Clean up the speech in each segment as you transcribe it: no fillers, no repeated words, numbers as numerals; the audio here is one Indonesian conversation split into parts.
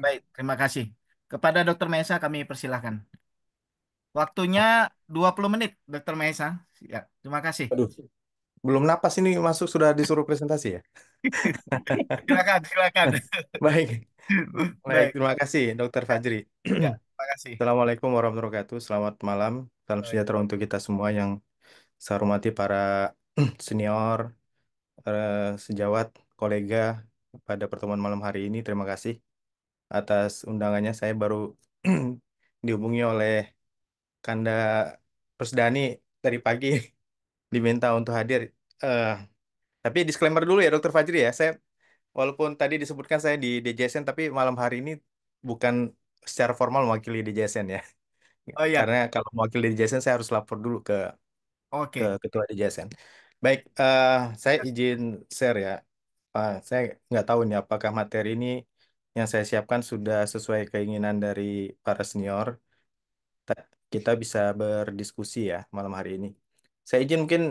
Baik, terima kasih. Kepada Dokter Mesa kami persilahkan. Waktunya 20 menit, Dokter Mesa. Ya, terima kasih. Aduh, belum napas ini masuk sudah disuruh presentasi ya. Silakan, silakan. Baik, baik. Baik, Terima kasih, Dokter ya, Fajri. ya, terima kasih. Assalamualaikum warahmatullahi wabarakatuh. Selamat malam. Salam Baik. sejahtera untuk kita semua yang saya hormati para senior, sejawat, kolega pada pertemuan malam hari ini. Terima kasih atas undangannya. Saya baru dihubungi oleh Kanda Persdani tadi pagi diminta untuk hadir. Eh, tapi disclaimer dulu ya, Dokter Fajri ya. Walaupun tadi disebutkan saya di DJSN, tapi malam hari ini bukan secara formal mewakili DJSN ya. Oh ya, Karena kalau mewakili DJSN saya harus lapor dulu ke oke. ketua DJSN. Baik, saya izin share ya. Saya nggak tahu nih apakah materi ini yang saya siapkan sudah sesuai keinginan dari para senior. Kita bisa berdiskusi ya malam hari ini. Saya izin mungkin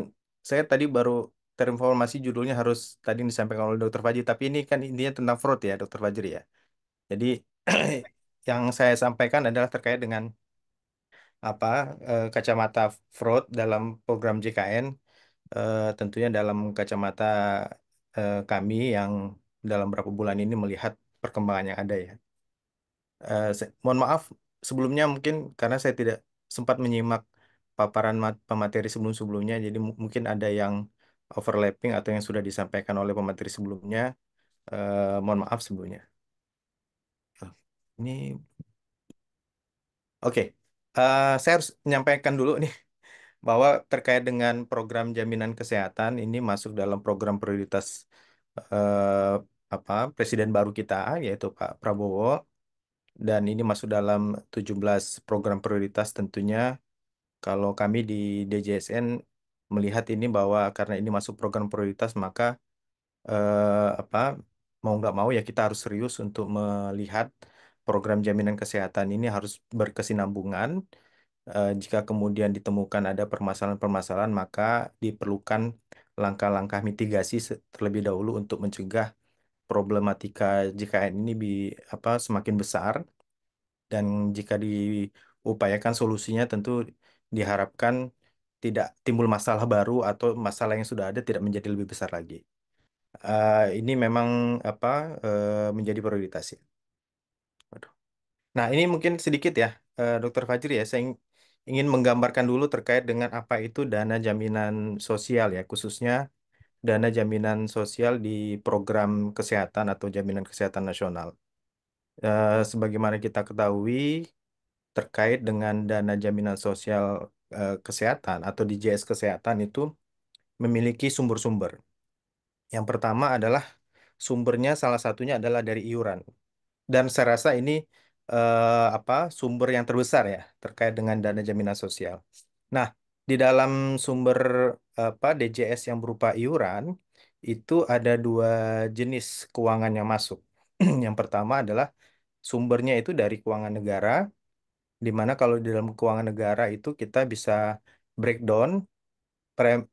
saya tadi baru terinformasi judulnya harus tadi disampaikan oleh Dokter Fajri, tapi ini kan intinya tentang fraud ya, Dokter Fajri ya. Jadi yang saya sampaikan adalah terkait dengan apa kacamata fraud dalam program JKN, tentunya dalam kacamata kami yang dalam beberapa bulan ini melihat perkembangan yang ada ya. Mohon maaf sebelumnya mungkin karena saya tidak sempat menyimak paparan pemateri sebelum-sebelumnya, jadi mungkin ada yang overlapping atau yang sudah disampaikan oleh pemateri sebelumnya. Mohon maaf sebelumnya. Ini oke. Saya harus menyampaikan dulu nih bahwa terkait dengan program jaminan kesehatan ini masuk dalam program prioritas eh, Presiden baru kita yaitu Pak Prabowo, dan ini masuk dalam 17 program prioritas tentunya. Kalau kami di DJSN melihat ini bahwa karena ini masuk program prioritas maka eh, apa mau nggak mau ya kita harus serius untuk melihat program jaminan kesehatan ini harus berkesinambungan. Jika kemudian ditemukan ada permasalahan-permasalahan, maka diperlukan langkah-langkah mitigasi terlebih dahulu untuk mencegah problematika JKN ini semakin besar. Dan jika diupayakan solusinya tentu diharapkan tidak timbul masalah baru atau masalah yang sudah ada tidak menjadi lebih besar lagi. Ini memang apa menjadi prioritas ya. Waduh. Nah, ini mungkin sedikit ya, Dokter Fajri ya. Saya ingin menggambarkan dulu terkait dengan apa itu dana jaminan sosial ya, khususnya dana jaminan sosial di program kesehatan atau jaminan kesehatan nasional. Sebagaimana kita ketahui, terkait dengan dana jaminan sosial kesehatan atau DJS kesehatan itu memiliki sumber-sumber. Yang pertama adalah sumbernya salah satunya adalah dari iuran. Dan saya rasa ini sumber yang terbesar ya terkait dengan dana jaminan sosial. Nah, di dalam sumber DJS yang berupa iuran itu ada dua jenis keuangan yang masuk. Yang pertama adalah sumbernya itu dari keuangan negara, di mana kalau di dalam keuangan negara itu kita bisa breakdown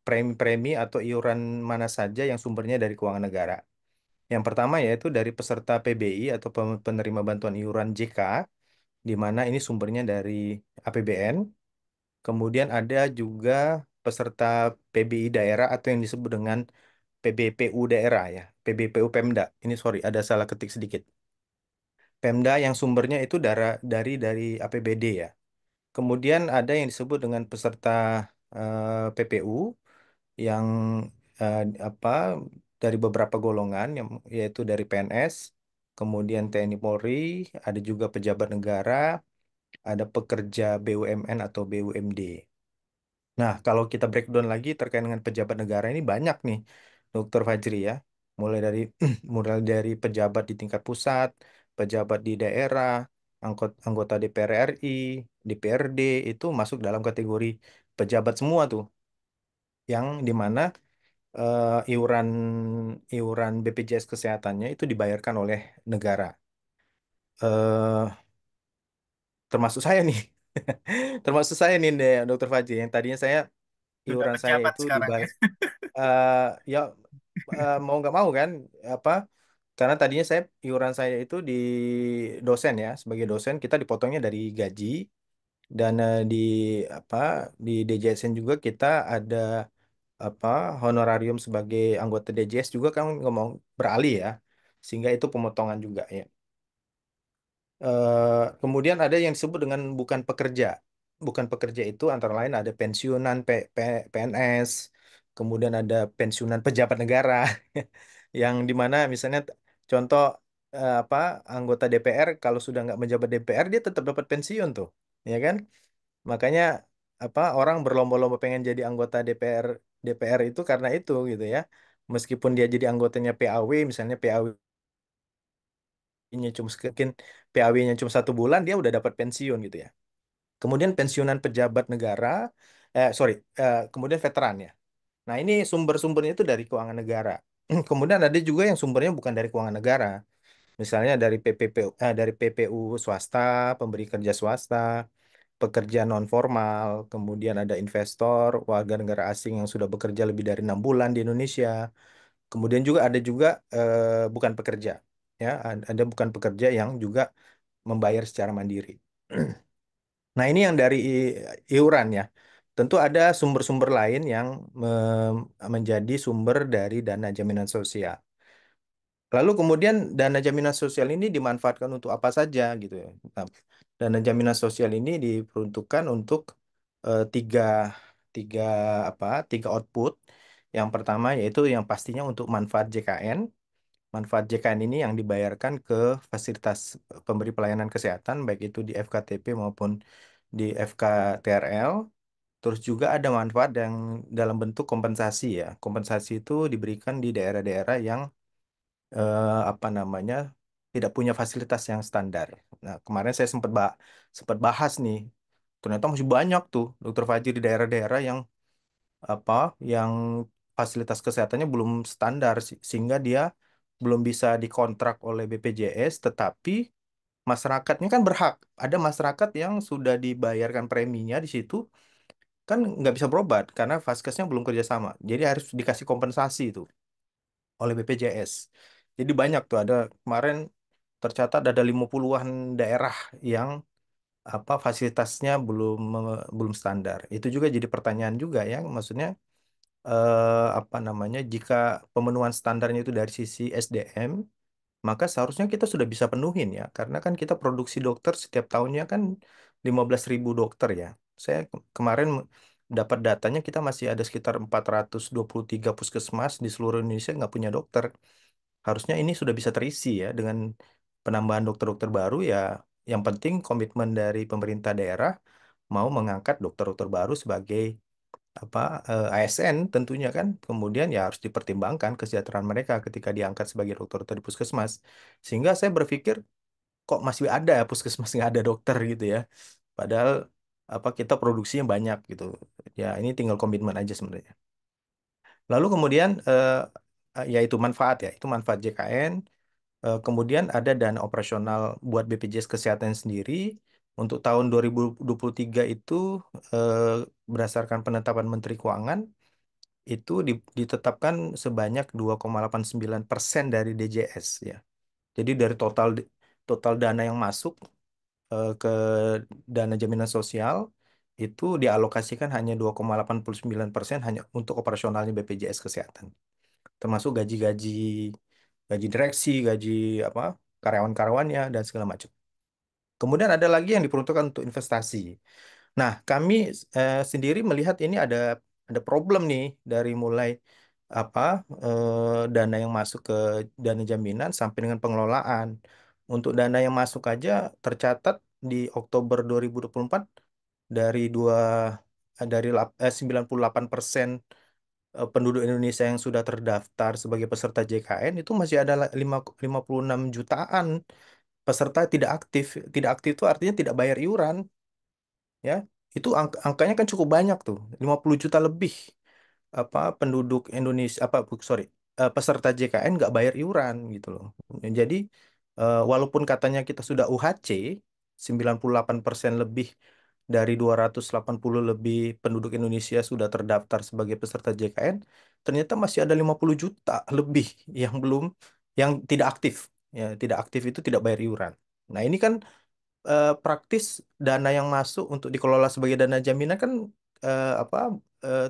premi-premi atau iuran mana saja yang sumbernya dari keuangan negara. Yang pertama yaitu dari peserta PBI atau penerima bantuan iuran JK, di mana ini sumbernya dari APBN. Kemudian ada juga peserta PBI daerah atau yang disebut dengan PBPU daerah ya, PBPU Pemda. Ini sorry, ada salah ketik sedikit. Pemda yang sumbernya itu dari APBD ya. Kemudian ada yang disebut dengan peserta PPU yang eh, apa dari beberapa golongan yang yaitu dari PNS, kemudian TNI Polri, ada juga pejabat negara, ada pekerja BUMN atau BUMD. Nah, kalau kita breakdown lagi terkait dengan pejabat negara ini banyak nih, Dokter Fajri ya. Mulai dari mulai dari pejabat di tingkat pusat, pejabat di daerah, anggota DPR RI, DPRD itu masuk dalam kategori pejabat semua tuh, yang dimana iuran iuran BPJS kesehatannya itu dibayarkan oleh negara. eh Termasuk saya nih, termasuk saya nih, Dokter Fajri, yang tadinya saya Sudah iuran saya pejabat itu sekarang dibayar ya. eh ya mau nggak mau kan apa karena tadinya iuran saya itu di dosen ya, sebagai dosen kita dipotongnya dari gaji dan di apa di DJSN juga kita ada apa honorarium sebagai anggota DJS juga kan ngomong beralih ya, sehingga itu pemotongan juga ya. Kemudian ada yang disebut dengan bukan pekerja. Bukan pekerja itu antara lain ada pensiunan PNS, kemudian ada pensiunan pejabat negara, yang dimana misalnya contoh apa anggota DPR kalau sudah nggak menjabat DPR dia tetap dapat pensiun tuh, ya kan? Makanya apa orang berlomba-lomba pengen jadi anggota DPR itu karena itu gitu ya. Meskipun dia jadi anggotanya PAW, misalnya PAW-nya cuma mungkin PAW-nya cuma 1 bulan dia udah dapat pensiun gitu ya. Kemudian pensiunan pejabat negara, sorry, kemudian veteran ya. Nah ini sumber-sumbernya itu dari keuangan negara. Kemudian ada juga yang sumbernya bukan dari keuangan negara, misalnya dari dari PPU swasta, pemberi kerja swasta, pekerja non formal, kemudian ada investor, warga negara asing yang sudah bekerja lebih dari 6 bulan di Indonesia. Kemudian juga ada juga bukan pekerja, ya, ada bukan pekerja yang juga membayar secara mandiri. Nah, ini yang dari iuran ya. Tentu ada sumber-sumber lain yang menjadi sumber dari dana jaminan sosial. Lalu kemudian dana jaminan sosial ini dimanfaatkan untuk apa saja gitu ya. Nah, dana jaminan sosial ini diperuntukkan untuk tiga tiga tiga output. Yang pertama yaitu yang pastinya untuk manfaat JKN. Manfaat JKN ini yang dibayarkan ke fasilitas pemberi pelayanan kesehatan baik itu di FKTP maupun di FKTRL. Terus juga ada manfaat yang dalam bentuk kompensasi ya. Kompensasi itu diberikan di daerah-daerah yang apa namanya tidak punya fasilitas yang standar. Nah, kemarin saya sempat bahas nih. Ternyata masih banyak tuh dokter Fajri di daerah-daerah yang apa yang fasilitas kesehatannya belum standar sehingga dia belum bisa dikontrak oleh BPJS, tetapi masyarakatnya kan berhak. Ada masyarakat yang sudah dibayarkan preminya di situ kan nggak bisa berobat karena vaskesnya belum kerjasama. Jadi harus dikasih kompensasi itu oleh BPJS. Jadi banyak tuh ada kemarin tercatat ada 50-an daerah yang apa fasilitasnya belum standar. Itu juga jadi pertanyaan juga ya, maksudnya apa namanya jika pemenuhan standarnya itu dari sisi SDM, maka seharusnya kita sudah bisa penuhin ya, karena kan kita produksi dokter setiap tahunnya kan 15.000 dokter ya. Saya kemarin dapat datanya kita masih ada sekitar 423 puskesmas di seluruh Indonesia nggak punya dokter. Harusnya ini sudah bisa terisi ya dengan penambahan dokter-dokter baru ya. Yang penting komitmen dari pemerintah daerah mau mengangkat dokter-dokter baru sebagai apa ASN tentunya kan. Kemudian ya harus dipertimbangkan kesejahteraan mereka ketika diangkat sebagai dokter-dokter di puskesmas. Sehingga saya berpikir kok masih ada ya puskesmas nggak ada dokter gitu ya. Padahal apa kita produksinya banyak gitu. Ya ini tinggal komitmen aja sebenarnya. Lalu kemudian yaitu manfaat ya, itu manfaat JKN. Kemudian ada dana operasional buat BPJS Kesehatan sendiri. Untuk tahun 2023 itu eh, berdasarkan penetapan Menteri Keuangan itu ditetapkan sebanyak 2,89% dari DJS ya. Jadi dari total total dana yang masuk ke dana jaminan sosial itu dialokasikan hanya 2,89% hanya untuk operasionalnya BPJS Kesehatan, termasuk gaji-gaji gaji direksi, gaji apa karyawan-karyawannya dan segala macam. Kemudian ada lagi yang diperuntukkan untuk investasi. Nah, kami sendiri melihat ini ada problem nih dari mulai apa dana yang masuk ke dana jaminan sampai dengan pengelolaan. Untuk dana yang masuk aja tercatat di Oktober 2024 dari 98% penduduk Indonesia yang sudah terdaftar sebagai peserta JKN itu masih ada 56 jutaan peserta tidak aktif. Tidak aktif itu artinya tidak bayar iuran ya. Itu angkanya kan cukup banyak tuh, 50 juta lebih apa penduduk Indonesia sorry peserta JKN nggak bayar iuran gitu loh. Jadi walaupun katanya kita sudah UHC 98% lebih dari 280 lebih penduduk Indonesia sudah terdaftar sebagai peserta JKN, ternyata masih ada 50 juta lebih yang belum yang tidak aktif. Ya, tidak aktif itu tidak bayar iuran. Nah, ini kan praktis dana yang masuk untuk dikelola sebagai dana jaminan kan apa eh,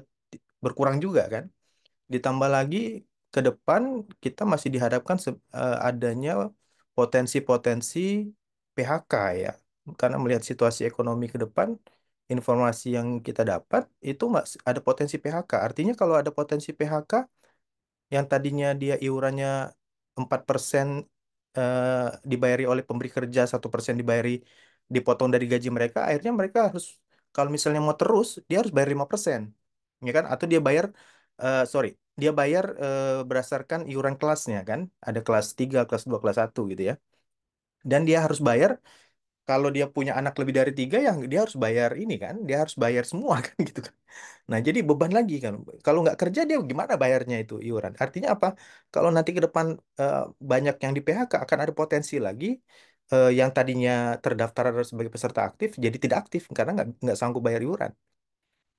berkurang juga kan. Ditambah lagi ke depan kita masih dihadapkan adanya potensi-potensi PHK ya. Karena melihat situasi ekonomi ke depan, informasi yang kita dapat itu ada potensi PHK. Artinya kalau ada potensi PHK yang tadinya dia iurannya 4% eh, dibayari oleh pemberi kerja, 1% dipotong dari gaji mereka, akhirnya mereka harus kalau misalnya mau terus, dia harus bayar 5%. Ya kan? Atau dia bayar sorry, dia bayar berdasarkan iuran kelasnya kan. Ada kelas 3 kelas 2 kelas 1 gitu ya. Dan dia harus bayar kalau dia punya anak lebih dari 3 ya dia harus bayar ini kan. Dia harus bayar semua kan gitu kan. Nah, jadi beban lagi kan. Kalau nggak kerja dia gimana bayarnya itu iuran? Artinya apa? Kalau nanti ke depan eh, banyak yang di PHK akan ada potensi lagi yang tadinya terdaftar sebagai peserta aktif jadi tidak aktif karena nggak sanggup bayar iuran.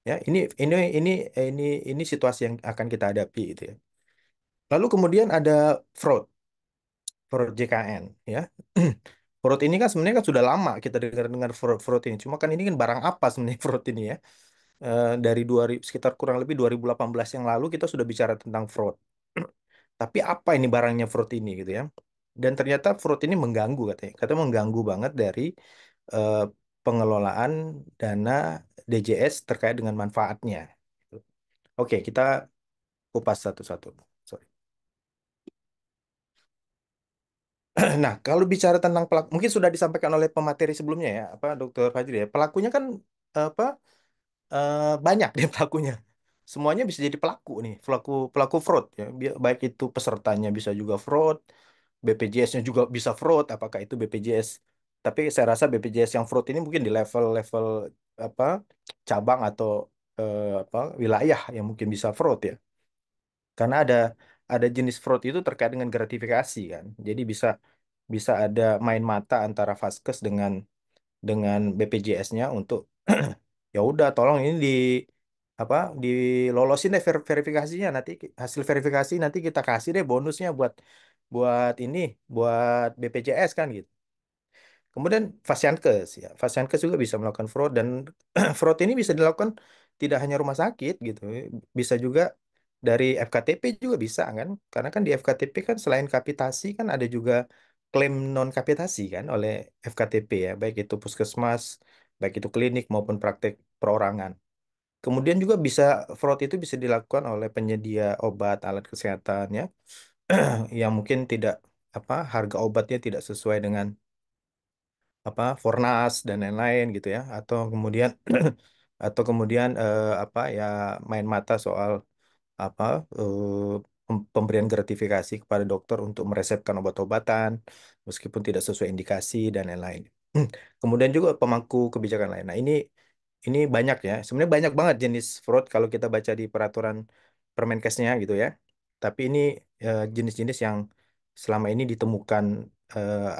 Ya, ini situasi yang akan kita hadapi gitu ya. Lalu kemudian ada fraud, fraud JKN ya. Fraud ini kan sebenarnya kan sudah lama kita dengar fraud fraud ini. Cuma kan ini kan barang apa sebenarnya fraud ini ya? Dari sekitar kurang lebih 2018 yang lalu kita sudah bicara tentang fraud. Tapi apa ini barangnya fraud ini gitu ya? Dan ternyata fraud ini mengganggu katanya. Katanya mengganggu banget dari eh, pengelolaan dana DJS terkait dengan manfaatnya. Oke, kita kupas satu-satu. Sorry. Nah, kalau bicara tentang pelaku, mungkin sudah disampaikan oleh pemateri sebelumnya ya, apa Dokter Fajri ya. Pelakunya kan apa banyak deh pelakunya. Semuanya bisa jadi pelaku nih, pelaku pelaku fraud ya. Baik itu pesertanya bisa juga fraud, BPJS-nya juga bisa fraud. Apakah itu BPJS? Tapi saya rasa BPJS yang fraud ini mungkin di level-level apa cabang atau apa wilayah yang mungkin bisa fraud ya. Karena ada jenis fraud itu terkait dengan gratifikasi kan. Jadi bisa bisa ada main mata antara Vaskes dengan BPJS-nya untuk ya udah tolong ini di apa dilolosin deh verifikasinya nanti hasil verifikasi nanti kita kasih deh bonusnya buat buat ini buat BPJS kan gitu. Kemudian Fasiankes ya, Fasiankes juga bisa melakukan fraud dan fraud ini bisa dilakukan tidak hanya rumah sakit gitu, bisa juga dari FKTP juga bisa kan, karena kan di FKTP kan selain kapitasi kan ada juga klaim non kapitasi kan oleh FKTP ya, baik itu puskesmas, baik itu klinik maupun praktek perorangan. Kemudian juga bisa fraud itu bisa dilakukan oleh penyedia obat alat kesehatan ya, yang mungkin tidak apa harga obatnya tidak sesuai dengan apa Fornas dan lain-lain gitu ya atau kemudian apa ya main mata soal apa pemberian gratifikasi kepada dokter untuk meresepkan obat-obatan meskipun tidak sesuai indikasi dan lain-lain. Kemudian juga pemangku kebijakan lain. Nah, ini banyak ya. Sebenarnya banyak banget jenis fraud kalau kita baca di peraturan Permenkesnya gitu ya. Tapi ini jenis-jenis yang selama ini ditemukan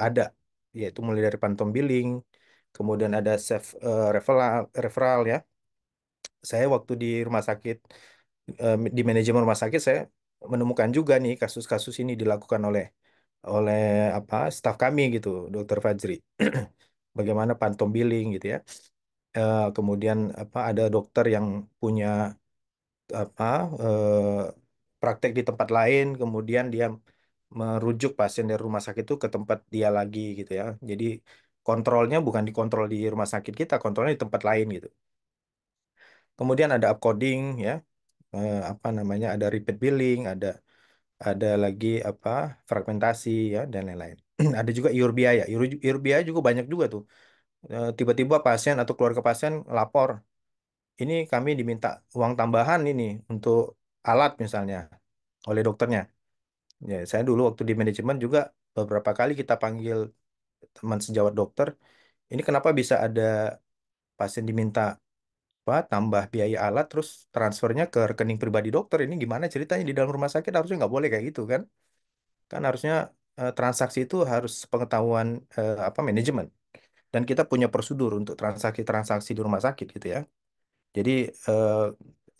ada yaitu mulai dari phantom billing, kemudian ada self referral ya. Saya waktu di rumah sakit di manajemen rumah sakit saya menemukan juga nih kasus-kasus ini dilakukan oleh oleh apa staf kami gitu, Dokter Fajri. Bagaimana phantom billing gitu ya. Kemudian apa ada dokter yang punya apa praktek di tempat lain, kemudian dia merujuk pasien dari rumah sakit itu ke tempat dia lagi gitu ya. Jadi kontrolnya bukan dikontrol di rumah sakit kita, kontrolnya di tempat lain gitu. Kemudian ada upcoding ya, apa namanya, ada repeat billing, ada lagi apa fragmentasi ya dan lain-lain. Ada juga iur biaya. Iur biaya juga banyak juga tuh. Tiba-tiba pasien atau keluarga pasien lapor, ini kami diminta uang tambahan ini untuk alat misalnya oleh dokternya. Ya, saya dulu waktu di manajemen juga beberapa kali kita panggil teman sejawat dokter, ini kenapa bisa ada pasien diminta apa tambah biaya alat terus transfernya ke rekening pribadi dokter, ini gimana ceritanya di dalam rumah sakit harusnya nggak boleh kayak gitu kan? Kan harusnya transaksi itu harus pengetahuan apa manajemen dan kita punya prosedur untuk transaksi-transaksi di rumah sakit gitu ya. Jadi eh,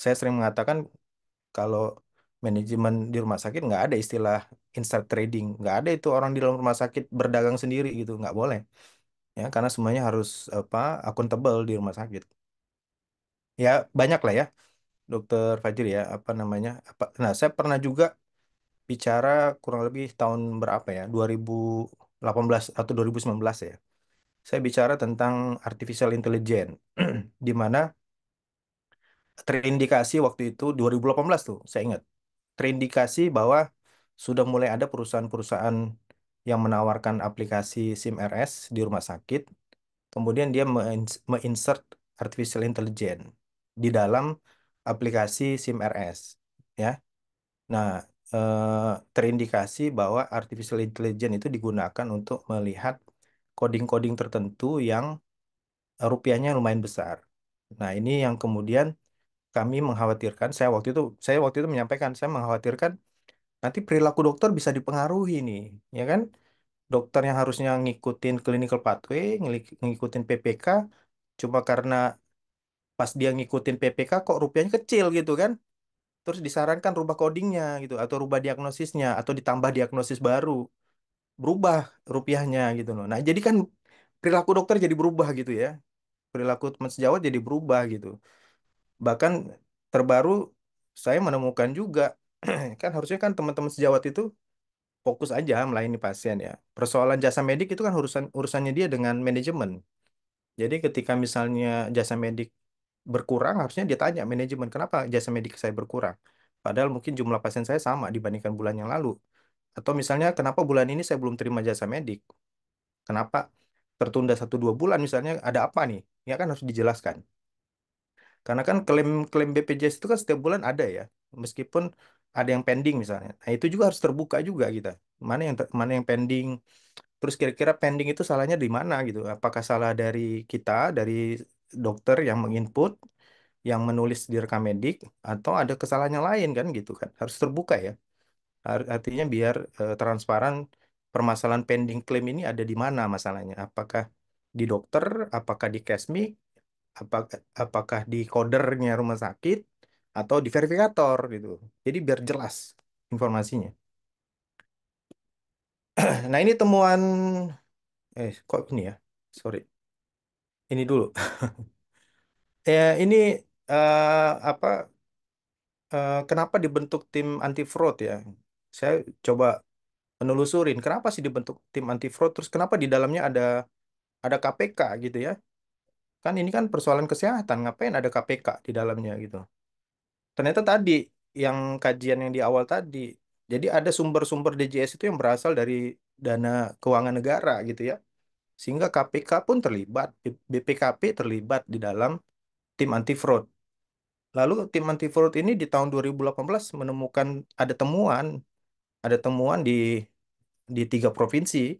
saya sering mengatakan kalau manajemen di rumah sakit nggak ada istilah inside trading. Nggak ada itu orang di dalam rumah sakit berdagang sendiri gitu, nggak boleh. Ya, karena semuanya harus apa akuntabel di rumah sakit. Ya banyak lah ya, Dokter Fajri ya, apa namanya? Nah, saya pernah juga bicara kurang lebih tahun berapa ya, 2018 atau 2019 ya. Saya bicara tentang artificial intelligence, di mana terindikasi waktu itu 2018 tuh, saya ingat. Terindikasi bahwa sudah mulai ada perusahaan-perusahaan yang menawarkan aplikasi SIM-RS di rumah sakit, kemudian dia insert artificial intelligence di dalam aplikasi SIM-RS, ya. Nah, terindikasi bahwa artificial intelligence itu digunakan untuk melihat coding-coding tertentu yang rupiahnya lumayan besar. Nah, ini yang kemudian kami mengkhawatirkan, saya waktu itu menyampaikan, saya mengkhawatirkan nanti perilaku dokter bisa dipengaruhi nih, ya kan? Dokter yang harusnya ngikutin clinical pathway, ngikutin PPK, cuma karena pas dia ngikutin PPK kok rupiahnya kecil gitu kan? Terus disarankan rubah codingnya gitu, atau rubah diagnosisnya, atau ditambah diagnosis baru, berubah rupiahnya gitu loh. Nah, jadi kan perilaku dokter jadi berubah gitu ya. Perilaku teman sejawat jadi berubah gitu. Bahkan terbaru saya menemukan juga kan harusnya kan teman-teman sejawat itu fokus aja melayani pasien ya. Persoalan jasa medik itu kan urusannya dia dengan manajemen. Jadi ketika misalnya jasa medik berkurang, harusnya dia tanya manajemen, kenapa jasa medik saya berkurang? Padahal mungkin jumlah pasien saya sama dibandingkan bulan yang lalu. Atau misalnya kenapa bulan ini saya belum terima jasa medik? Kenapa tertunda 1 2 bulan misalnya ada apa nih? Ya kan harus dijelaskan. Karena kan klaim BPJS itu kan setiap bulan ada ya. Meskipun ada yang pending misalnya. Nah, itu juga harus terbuka juga kita. Mana yang pending. Terus kira-kira pending itu salahnya di mana gitu? Apakah salah dari kita, dari dokter yang menginput, yang menulis di rekam medik, atau ada kesalahan yang lain kan gitu kan? Harus terbuka ya. Artinya biar transparan permasalahan pending claim ini ada di mana masalahnya? Apakah di dokter, apakah di Kesmi, apakah di codernya rumah sakit, atau di verifikator gitu. Jadi biar jelas informasinya. Nah ini temuan, kok ini ya? Sorry, ini dulu. Ini apa? Kenapa dibentuk tim anti fraud ya? Saya coba menelusurin kenapa sih dibentuk tim anti fraud, terus kenapa di dalamnya ada KPK gitu ya? Kan ini kan persoalan kesehatan, ngapain ada KPK di dalamnya gitu? Ternyata tadi yang kajian yang di awal tadi, jadi ada sumber-sumber DJS itu yang berasal dari dana keuangan negara gitu ya. Sehingga KPK pun terlibat, BPKP terlibat di dalam tim anti fraud. Lalu tim anti fraud ini di tahun 2018 menemukan ada temuan, ada temuan di 3 provinsi,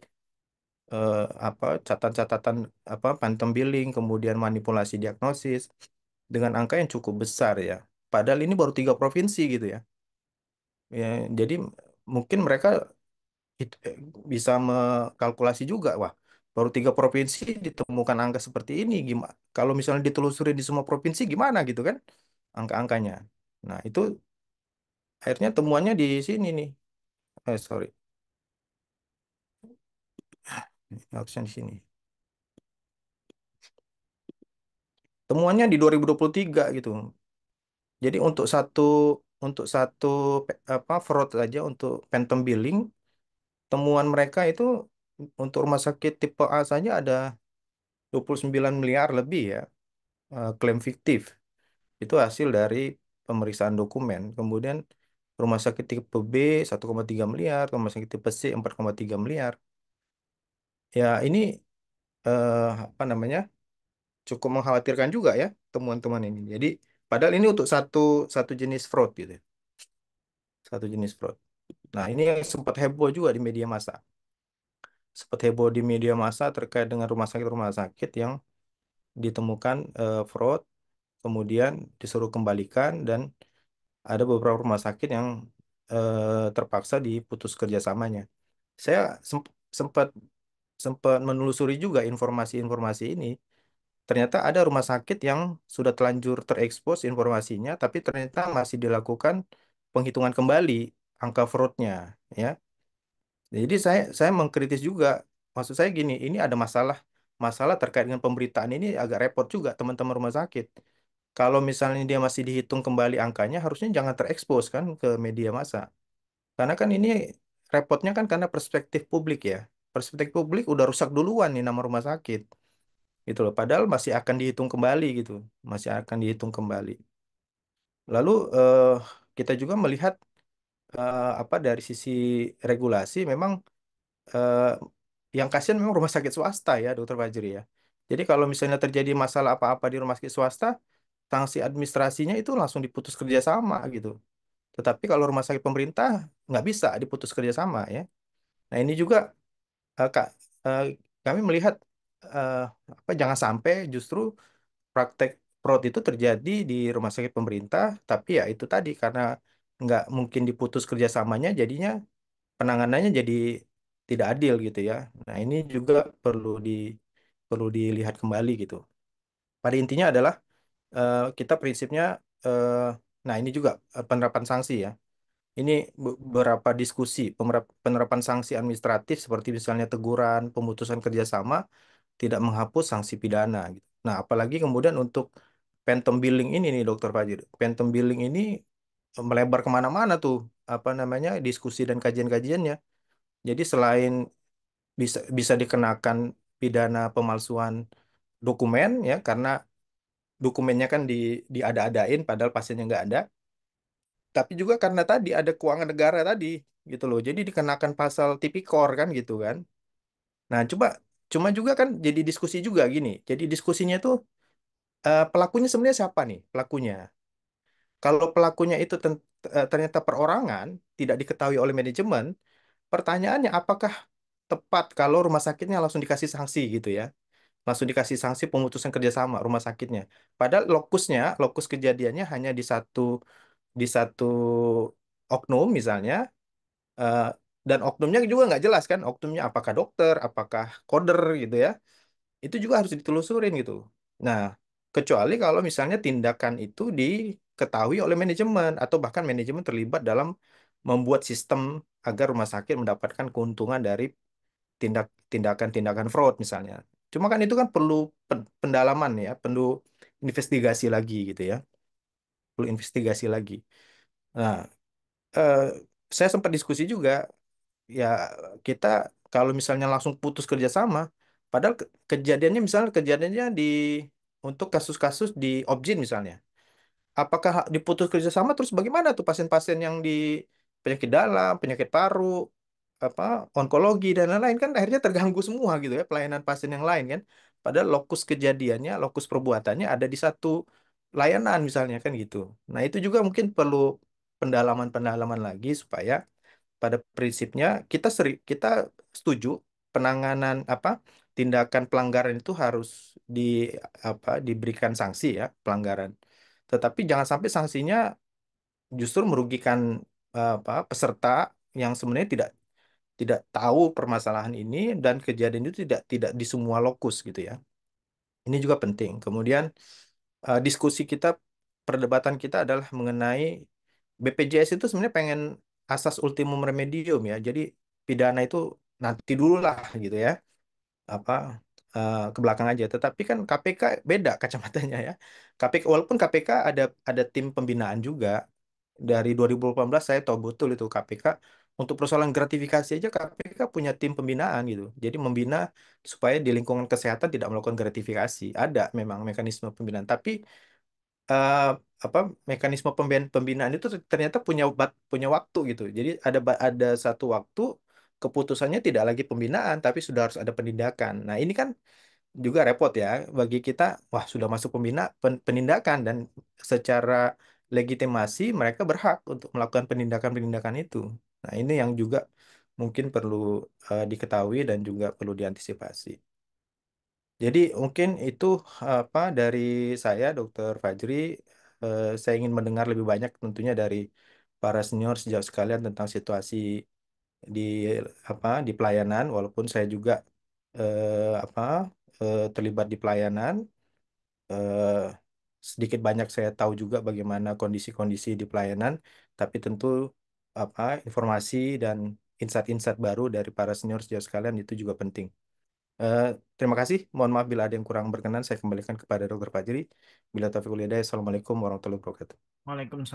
apa catatan-catatan apa phantom billing, kemudian manipulasi diagnosis dengan angka yang cukup besar ya. Padahal ini baru 3 provinsi gitu ya. Ya, jadi mungkin mereka bisa mengkalkulasi juga, wah, baru 3 provinsi ditemukan angka seperti ini. Gimana? Kalau misalnya ditelusuri di semua provinsi gimana gitu kan angka-angkanya. Nah, itu akhirnya temuannya di sini nih. Sorry, harusnya di sini. Temuannya di 2023 gitu. Jadi untuk satu apa fraud saja untuk phantom billing, temuan mereka itu untuk rumah sakit tipe A saja ada 29 miliar lebih ya, klaim fiktif. Itu hasil dari pemeriksaan dokumen. Kemudian rumah sakit tipe B 1,3 miliar, rumah sakit tipe C 4,3 miliar. Ya ini apa namanya? Cukup mengkhawatirkan juga ya temuan-temuan ini. Jadi padahal ini untuk satu satu jenis fraud gitu ya. Satu jenis fraud. Nah, ini yang sempat heboh juga di media massa. Sempat heboh di media massa terkait dengan rumah sakit yang ditemukan fraud, kemudian disuruh kembalikan, dan ada beberapa rumah sakit yang terpaksa diputus kerjasamanya. Saya sempat sempat menelusuri juga informasi-informasi ini. Ternyata ada rumah sakit yang sudah telanjur terekspos informasinya, tapi ternyata masih dilakukan penghitungan kembali angka fraudnya, ya. Jadi saya mengkritis juga. Maksud saya gini, ini ada masalah masalah terkait dengan pemberitaan ini agak repot juga teman-teman rumah sakit. Kalau misalnya dia masih dihitung kembali angkanya, harusnya jangan terekspos kan ke media massa. Karena kan ini repotnya kan karena perspektif publik ya. Perspektif publik udah rusak duluan nih nama rumah sakit. Gitu loh. Padahal masih akan dihitung kembali gitu. Masih akan dihitung kembali. Lalu kita juga melihat apa dari sisi regulasi memang eh, yang kasihan memang rumah sakit swasta ya, Dokter Fajri ya. Jadi kalau misalnya terjadi masalah apa-apa di rumah sakit swasta, sanksi administrasinya itu langsung diputus kerjasama gitu. Tetapi kalau rumah sakit pemerintah nggak bisa diputus kerjasama ya. Nah ini juga Kak, eh, kami melihat eh, apa jangan sampai justru praktek fraud itu terjadi di rumah sakit pemerintah, tapi ya itu tadi karena nggak mungkin diputus kerjasamanya, jadinya penanganannya jadi tidak adil gitu ya. Nah ini juga perlu dilihat kembali gitu. Pada intinya adalah kita prinsipnya, eh, nah ini juga penerapan sanksi ya. Ini beberapa diskusi penerapan sanksi administratif seperti misalnya teguran, pemutusan kerjasama tidak menghapus sanksi pidana gitu. Nah, apalagi kemudian untuk phantom billing ini nih Dokter Fajir. Phantom billing ini melebar kemana-mana tuh apa namanya diskusi dan kajian-kajiannya. Jadi selain bisa dikenakan pidana pemalsuan dokumen ya karena dokumennya kan diada-adain padahal pasiennya nggak ada. Tapi juga karena tadi ada keuangan negara tadi gitu loh. Jadi dikenakan pasal tipikor kan gitu kan. Nah, cuma juga kan jadi diskusi juga gini. Jadi diskusinya tuh pelakunya sebenarnya siapa nih pelakunya? Kalau pelakunya itu ternyata perorangan, tidak diketahui oleh manajemen, pertanyaannya apakah tepat kalau rumah sakitnya langsung dikasih sanksi gitu ya? Langsung dikasih sanksi pemutusan kerjasama rumah sakitnya. Padahal lokus kejadiannya hanya di satu oknum misalnya, eh, dan oknumnya juga nggak jelas kan, oknumnya apakah dokter, apakah koder gitu ya. Itu juga harus ditelusurin gitu. Nah, kecuali kalau misalnya tindakan itu diketahui oleh manajemen atau bahkan manajemen terlibat dalam membuat sistem agar rumah sakit mendapatkan keuntungan dari tindakan-tindakan fraud misalnya. Cuma kan itu kan perlu pendalaman ya, perlu investigasi lagi gitu ya, perlu investigasi lagi. Nah, eh, saya sempat diskusi juga ya kita kalau misalnya langsung putus kerjasama, padahal kejadiannya misalnya kejadiannya untuk kasus-kasus di Objin misalnya, apakah diputus kerjasama terus bagaimana tuh pasien-pasien yang di penyakit dalam, penyakit paru, apa onkologi dan lain-lain kan akhirnya terganggu semua gitu ya pelayanan pasien yang lain kan, padahal lokus kejadiannya, lokus perbuatannya ada di satu layanan misalnya kan gitu. Nah itu juga mungkin perlu pendalaman-pendalaman lagi supaya pada prinsipnya kita setuju penanganan apa tindakan pelanggaran itu harus di diberikan sanksi ya pelanggaran. Tetapi jangan sampai sanksinya justru merugikan peserta yang sebenarnya tidak tahu permasalahan ini dan kejadian itu tidak tidak di semua lokus gitu ya. Ini juga penting. Kemudian diskusi kita, perdebatan kita adalah mengenai BPJS itu sebenarnya pengen asas ultimum remedium ya. Jadi pidana itu nanti dulu lah gitu ya. Apa ke belakang aja. Tetapi kan KPK beda kacamatanya ya. KPK walaupun KPK ada tim pembinaan juga dari 2018 saya tahu betul itu KPK untuk persoalan gratifikasi aja KPK punya tim pembinaan gitu. Jadi membina supaya di lingkungan kesehatan tidak melakukan gratifikasi. Ada memang mekanisme pembinaan, tapi eh, apa mekanisme pembinaan itu ternyata punya waktu gitu. Jadi ada satu waktu keputusannya tidak lagi pembinaan tapi sudah harus ada penindakan. Nah, ini kan juga repot ya bagi kita. Wah, sudah masuk penindakan dan secara legitimasi mereka berhak untuk melakukan penindakan-penindakan itu. Nah, ini yang juga mungkin perlu diketahui dan juga perlu diantisipasi. Jadi mungkin itu apa dari saya, Dokter Fajri. Saya ingin mendengar lebih banyak tentunya dari para senior sejauh sekalian tentang situasi di di pelayanan. Walaupun saya juga terlibat di pelayanan, eh, sedikit banyak saya tahu juga bagaimana kondisi-kondisi di pelayanan. Tapi tentu informasi dan insight-insight baru dari para senior sejauh sekalian itu juga penting. Eh, Terima kasih. Mohon maaf bila ada yang kurang berkenan. Saya kembalikan kepada Dr. Fajri. Bila taufiq wal hidayah. Assalamualaikum warahmatullahi wabarakatuh. Waalaikumsalam.